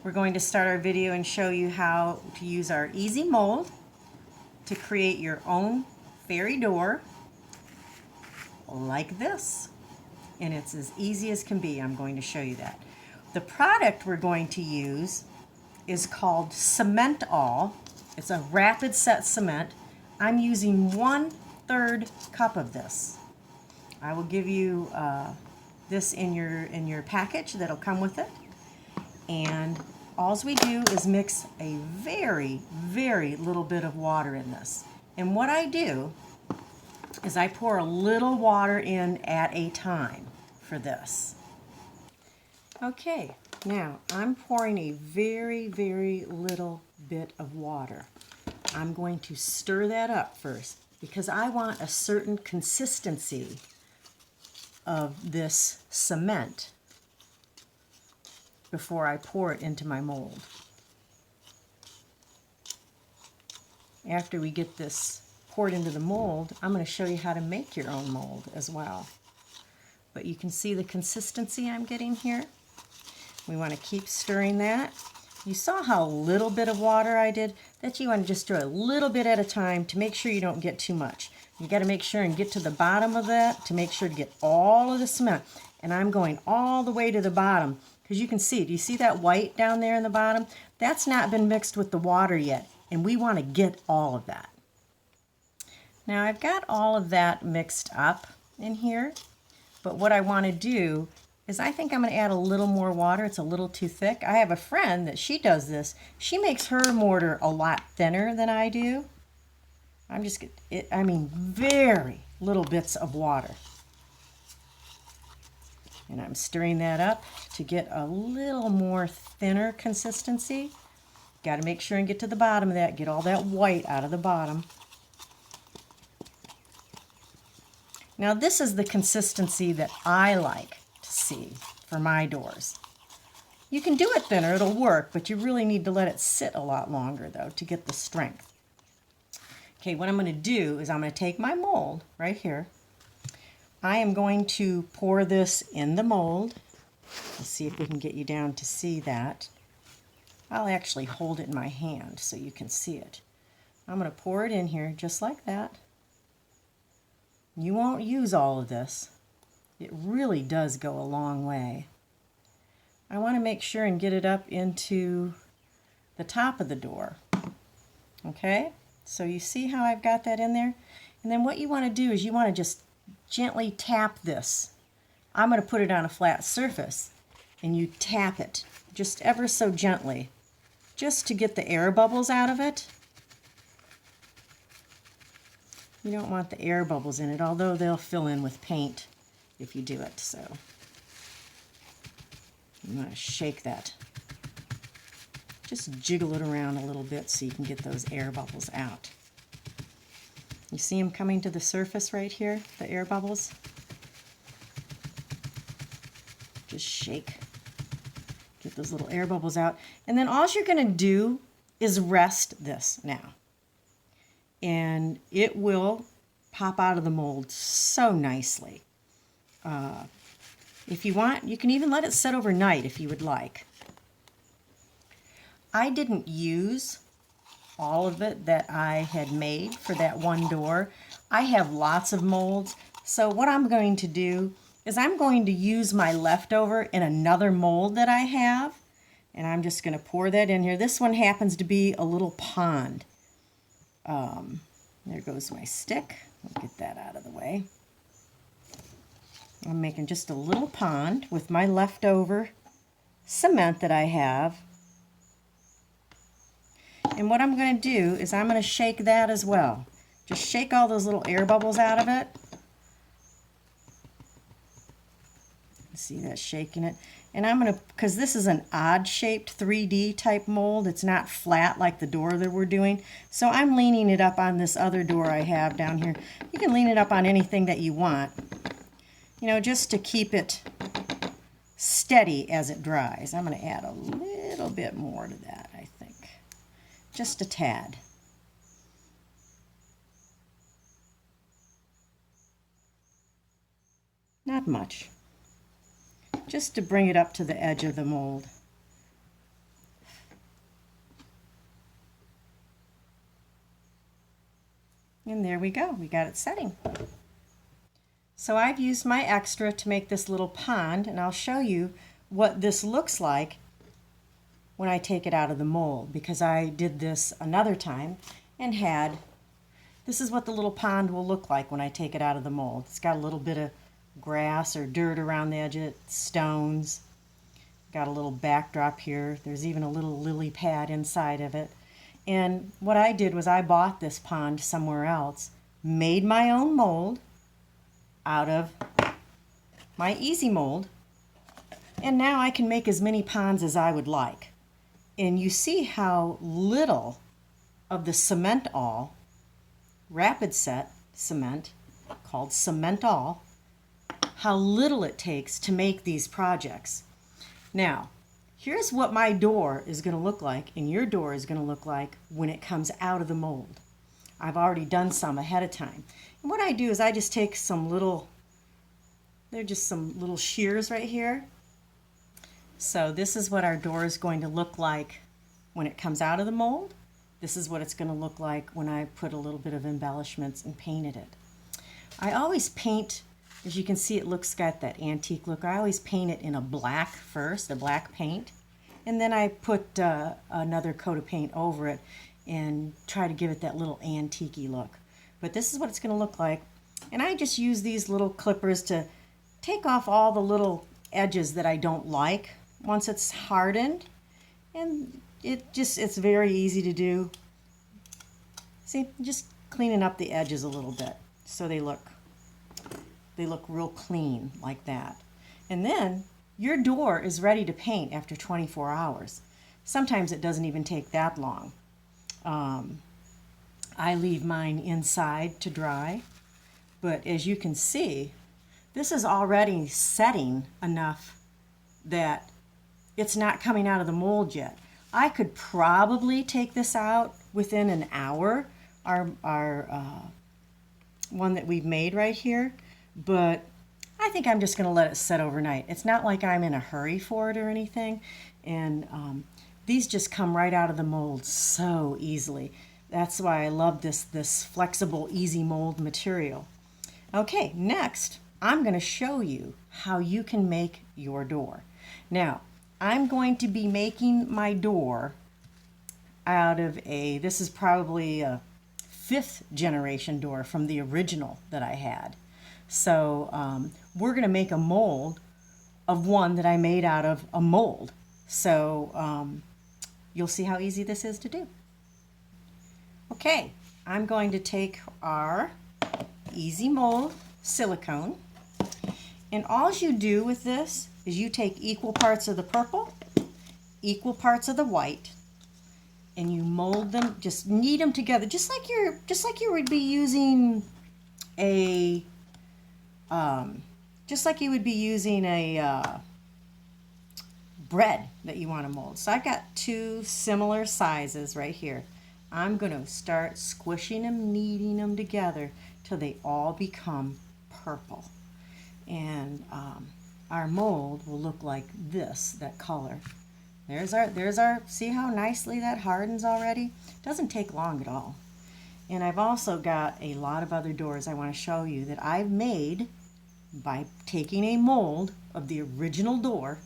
We're going to start our video and show you how to use our easy mold to create your own fairy door like this. And it's as easy as can be. I'm going to show you that. The product we're going to use is called Cement All. It's a rapid set cement. I'm using 1/3 cup of this. I will give you this in your package that'll come with it. And all we do is mix a very, very little bit of water in this. And what I do is I pour a little water in at a time for this. Okay, now I'm pouring a very, very little bit of water. I'm going to stir that up first because I want a certain consistency of this cement before I pour it into my mold. After we get this poured into the mold, I'm going to show you how to make your own mold as well. But you can see the consistency I'm getting here. We want to keep stirring that. You saw how little bit of water I did? That you want to just do a little bit at a time to make sure you don't get too much. You got to make sure and get to the bottom of that to make sure to get all of the cement. And I'm going all the way to the bottom because you can see, do you see that white down there in the bottom? That's not been mixed with the water yet, and we want to get all of that. Now I've got all of that mixed up in here, but what I want to do is I think I'm going to add a little more water. It's a little too thick. I have a friend that she does this. She makes her mortar a lot thinner than I do. I mean very little bits of water. And I'm stirring that up to get a little more thinner consistency. Got to make sure and get to the bottom of that, get all that white out of the bottom. Now this is the consistency that I like to see for my doors. You can do it thinner, it'll work, but you really need to let it sit a lot longer though to get the strength. Okay, what I'm going to do is I'm going to take my mold right here. I am going to pour this in the mold. Let's see if we can get you down to see that. I'll actually hold it in my hand so you can see it. I'm going to pour it in here just like that. You won't use all of this. It really does go a long way. I want to make sure and get it up into the top of the door. Okay? So you see how I've got that in there? And then what you want to do is you want to just gently tap this. I'm going to put it on a flat surface and you tap it just ever so gently just to get the air bubbles out of it. You don't want the air bubbles in it, although they'll fill in with paint if you do it. So you want to shake that. Just jiggle it around a little bit so you can get those air bubbles out. You see them coming to the surface right here, the air bubbles? Just shake. Get those little air bubbles out. And then all you're going to do is rest this now. And it will pop out of the mold so nicely. If you want, you can even let it set overnight if you would like. I didn't use all of it that I had made for that one door. I have lots of molds, so what I'm going to do is I'm going to use my leftover in another mold that I have, and I'm just going to pour that in here. This one happens to be a little pond. There goes my stick. I'll get that out of the way. I'm making just a little pond with my leftover cement that I have. And what I'm going to do is I'm going to shake that as well. Just shake all those little air bubbles out of it. See that shaking it? And I'm going to, because this is an odd-shaped 3D type mold, it's not flat like the door that we're doing, so I'm leaning it up on this other door I have down here. You can lean it up on anything that you want, you know, just to keep it steady as it dries. I'm going to add a little bit more to that, I think. Just a tad. Not much. Just to bring it up to the edge of the mold. And there we go, we got it setting. So I've used my extra to make this little pond, and I'll show you what this looks like when I take it out of the mold, because I did this another time and this is what the little pond will look like when I take it out of the mold. It's got a little bit of grass or dirt around the edge of it, stones. Got a little backdrop here. There's even a little lily pad inside of it. And what I did was I bought this pond somewhere else, made my own mold out of my Easy Mold, and now I can make as many ponds as I would like. And you see how little of the Cement-All, rapid set cement, called Cement-All, how little it takes to make these projects. Now, here's what my door is going to look like, and your door is going to look like when it comes out of the mold. I've already done some ahead of time. And what I do is I just take some little, they're just some little shears right here. So this is what our door is going to look like when it comes out of the mold. This is what it's going to look like when I put a little bit of embellishments and painted it. I always paint, as you can see, it got that antique look. I always paint it in a black first, a black paint, and then I put another coat of paint over it and try to give it that little antique-y look. But this is what it's going to look like. And I just use these little clippers to take off all the little edges that I don't like once it's hardened. And it's very easy to do. See, just cleaning up the edges a little bit so they look real clean like that. And then your door is ready to paint after 24 hours. Sometimes it doesn't even take that long. I leave mine inside to dry, but as you can see, this is already setting enough that it's not coming out of the mold yet. I could probably take this out within an hour, our one that we've made right here, but I think I'm just going to let it set overnight. It's not like I'm in a hurry for it or anything, and these just come right out of the mold so easily. That's why I love this flexible, easy mold material. Okay, next, I'm going to show you how you can make your door. Now, I'm going to be making my door out of this is probably a 5th generation door from the original that I had. So we're going to make a mold of one that I made out of a mold. So you'll see how easy this is to do. Okay, I'm going to take our Easy Mold silicone, and all you do with this is you take equal parts of the purple, equal parts of the white, and you mold them, just knead them together, just like you would be using a bread that you want to mold. So I've got 2 similar sizes right here. I'm going to start squishing them, kneading them together till they all become purple. And our mold will look like this, that color. There's our, see how nicely that hardens already? Doesn't take long at all. And I've also got a lot of other doors I want to show you that I've made by taking a mold of the original door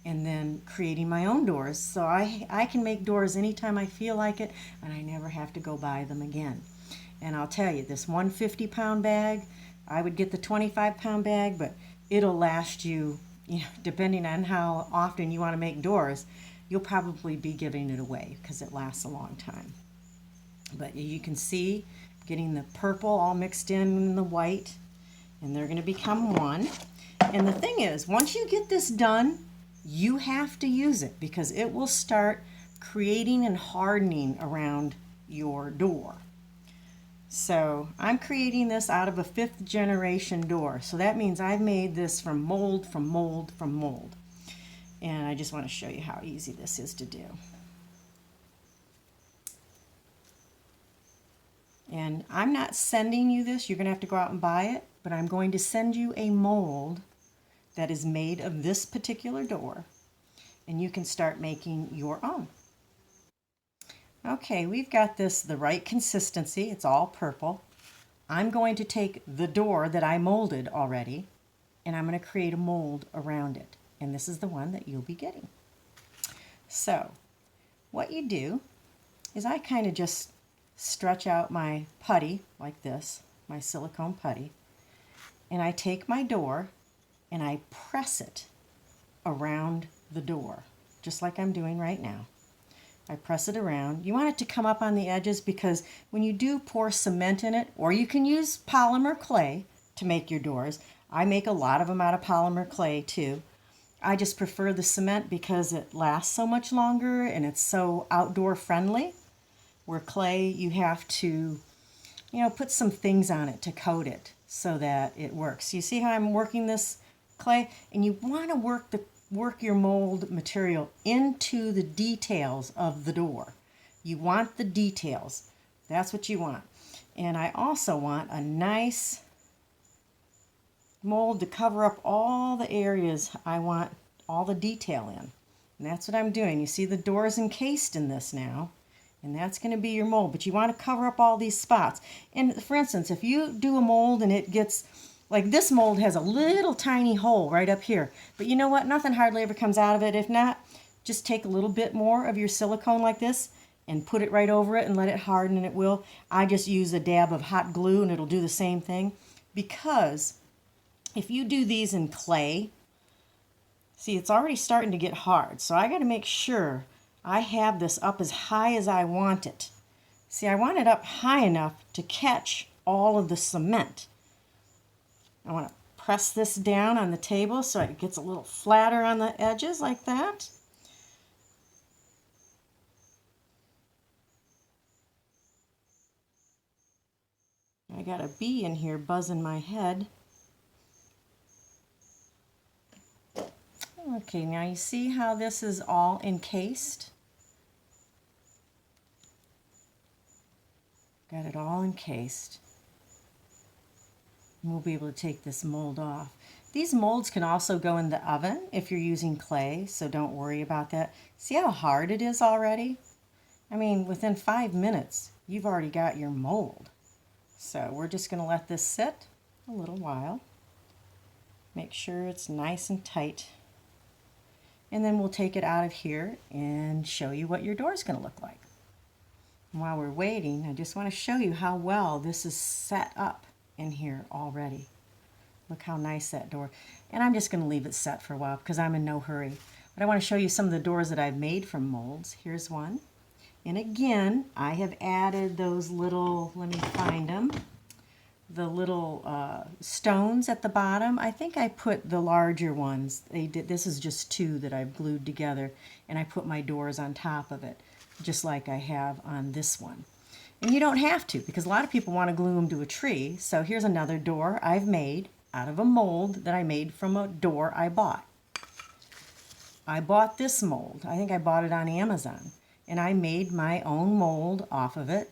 and then creating my own doors. So I can make doors anytime I feel like it, and I never have to go buy them again. And I'll tell you, this 150-pound bag, I would get the 25-pound bag, but it'll last you, depending on how often you want to make doors, you'll probably be giving it away because it lasts a long time. But you can see getting the purple all mixed in the white, and they're going to become one. And the thing is, once you get this done, you have to use it because it will start creating and hardening around your door. So I'm creating this out of a 5th generation door. So that means I've made this from mold, from mold, from mold. And I just want to show you how easy this is to do. And I'm not sending you this. You're going to have to go out and buy it. But I'm going to send you a mold that is made of this particular door. And you can start making your own. Okay, we've got this the right consistency. It's all purple. I'm going to take the door that I molded already, and I'm going to create a mold around it. And this is the one that you'll be getting. So what you do is I kind of just stretch out my putty like this, my silicone putty, and I take my door and I press it around the door, just like I'm doing right now. I press it around. You want it to come up on the edges because when you do pour cement in it, or you can use polymer clay to make your doors. I make a lot of them out of polymer clay too. I just prefer the cement because it lasts so much longer and it's so outdoor friendly. Where clay, you have to, put some things on it to coat it so that it works. You see how I'm working this clay? And you want to work your mold material into the details of the door. You want the details. That's what you want. And I also want a nice mold to cover up all the areas I want all the detail in. And that's what I'm doing. You see the door is encased in this now. And that's going to be your mold. But you want to cover up all these spots. And for instance, if you do a mold and it gets, like this mold has a little tiny hole right up here. But you know what? Nothing hardly ever comes out of it. If not, just take a little bit more of your silicone like this and put it right over it and let it harden and it will. I just use a dab of hot glue and it'll do the same thing. Because if you do these in clay, see, it's already starting to get hard. So I got to make sure I have this up as high as I want it. See, I want it up high enough to catch all of the cement. I want to press this down on the table so it gets a little flatter on the edges like that. I got a bee in here buzzing my head. Okay, now you see how this is all encased? Got it all encased. And we'll be able to take this mold off. These molds can also go in the oven if you're using clay, so don't worry about that. See how hard it is already? I mean, within 5 minutes, you've already got your mold. So we're just going to let this sit a little while. Make sure it's nice and tight. And then we'll take it out of here and show you what your door is going to look like. And while we're waiting, I just want to show you how well this is set up in here already. Look how nice that door. And I'm just going to leave it set for a while because I'm in no hurry. But I want to show you some of the doors that I've made from molds. Here's one. And again, I have added those little, let me find them, the little stones at the bottom. I think I put the larger ones. This is just 2 that I've glued together, and I put my doors on top of it, just like I have on this one. And you don't have to, because a lot of people want to glue them to a tree. So here's another door I've made out of a mold that I made from a door I bought. I bought this mold. I think I bought it on Amazon. And I made my own mold off of it.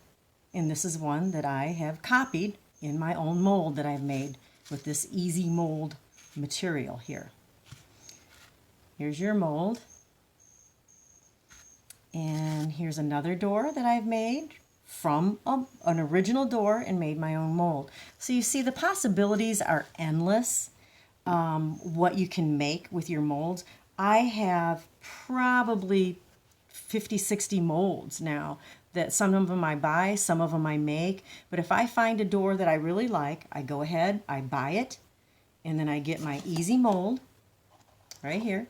And this is one that I have copied in my own mold that I've made with this easy mold material here. Here's your mold. And here's another door that I've made from an original door and made my own mold. So you see the possibilities are endless, what you can make with your molds. I have probably 50, 60 molds now that some of them I buy, some of them I make. But if I find a door that I really like, I go ahead, I buy it, and then I get my easy mold right here,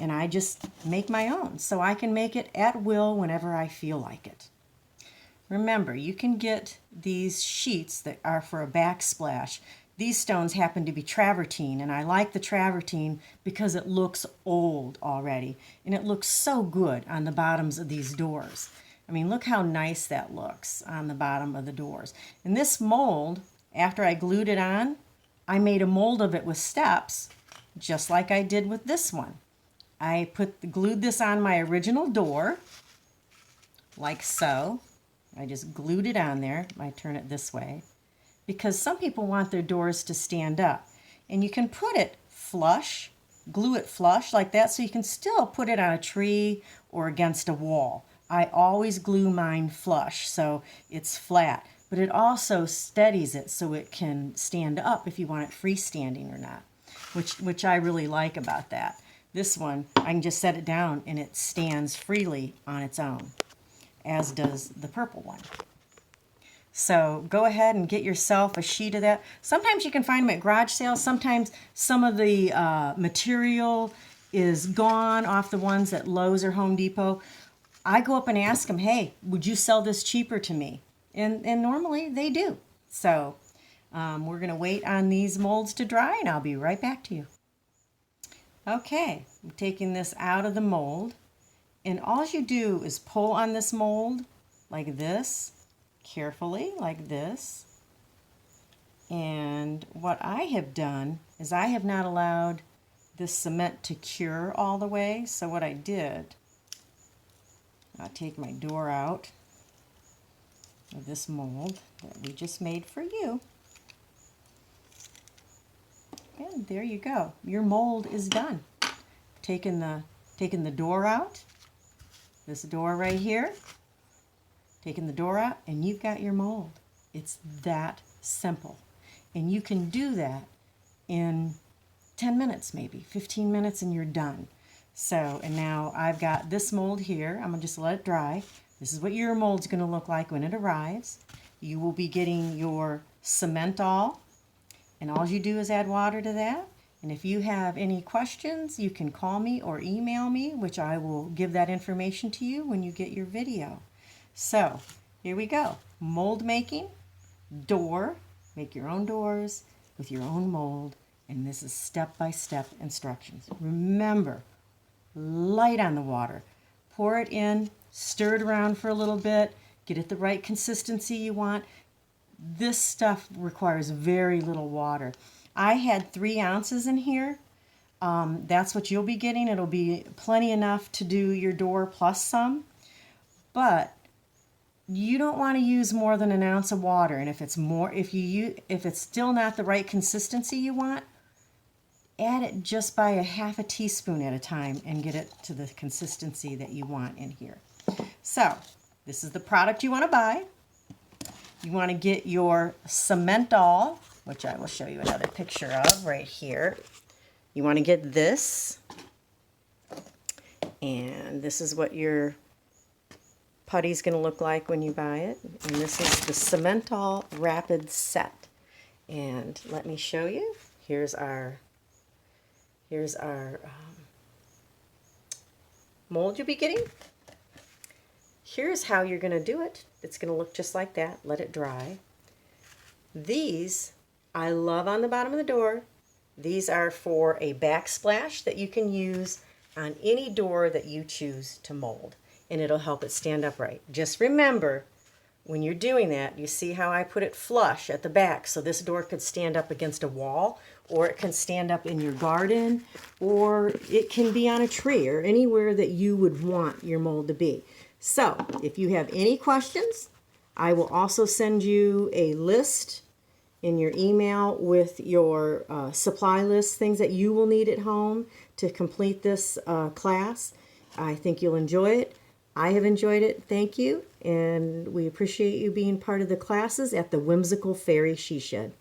and I just make my own. So I can make it at will whenever I feel like it. Remember, you can get these sheets that are for a backsplash. These stones happen to be travertine, and I like the travertine because it looks old already, and it looks so good on the bottoms of these doors. I mean, look how nice that looks on the bottom of the doors. And this mold, after I glued it on, I made a mold of it with steps, just like I did with this one. I glued this on my original door, like so. I just glued it on there. I turn it this way, because some people want their doors to stand up. And you can put it flush, glue it flush like that, so you can still put it on a tree or against a wall. I always glue mine flush, so it's flat. but it also steadies it so it can stand up if you want it freestanding or not, which I really like about that. This one, I can just set it down and it stands freely on its own, as does the purple one. So go ahead and get yourself a sheet of that. Sometimes you can find them at garage sales. Sometimes some of the material is gone off the ones at Lowe's or Home Depot. I go up and ask them, hey, would you sell this cheaper to me? And normally they do. So we're going to wait on these molds to dry, and I'll be right back to you. Okay, I'm taking this out of the mold, and all you do is pull on this mold like this, carefully like this. And what I have done is I have not allowed this cement to cure all the way. So what I did, I'll take my door out of this mold that we just made for you. And there you go. Your mold is done. Taking the door out, this door right here, taking the door out, and you've got your mold. It's that simple. And you can do that in 10 minutes, maybe 15 minutes, and you're done. So, and now I've got this mold here. I'm gonna just let it dry. This is what your mold's gonna look like when it arrives. You will be getting your Cement-All, and all you do is add water to that. And if you have any questions, you can call me or email me, which I will give that information to you when you get your video. So here we go. Mold making, door, make your own doors with your own mold, and this is step-by-step instructions. Remember, light on the water. Pour it in, stir it around for a little bit, get it the right consistency you want. This stuff requires very little water. I had 3 ounces in here. That's what you'll be getting. It'll be plenty enough to do your door plus some. But you don't want to use more than an ounce of water. And if it's still not the right consistency you want, add it just by a half a teaspoon at a time and get it to the consistency that you want in here. So this is the product you want to buy. You want to get your Cement-All, which I will show you another picture of right here. You want to get this, and this is what your putty's going to look like when you buy it. And this is the Cement-All Rapid Set. And let me show you. Here's our mold you'll be getting. Here's how you're going to do it. It's going to look just like that. Let it dry. These I love on the bottom of the door. These are for a backsplash that you can use on any door that you choose to mold, and it'll help it stand upright. Just remember, when you're doing that, you see how I put it flush at the back, so this door could stand up against a wall, or it can stand up in your garden, or it can be on a tree, or anywhere that you would want your mold to be. So if you have any questions, I will also send you a list in your email with your supply list, things that you will need at home to complete this class. I think you'll enjoy it. I have enjoyed it. Thank you. And we appreciate you being part of the classes at the Whimsical Fairy She Shed.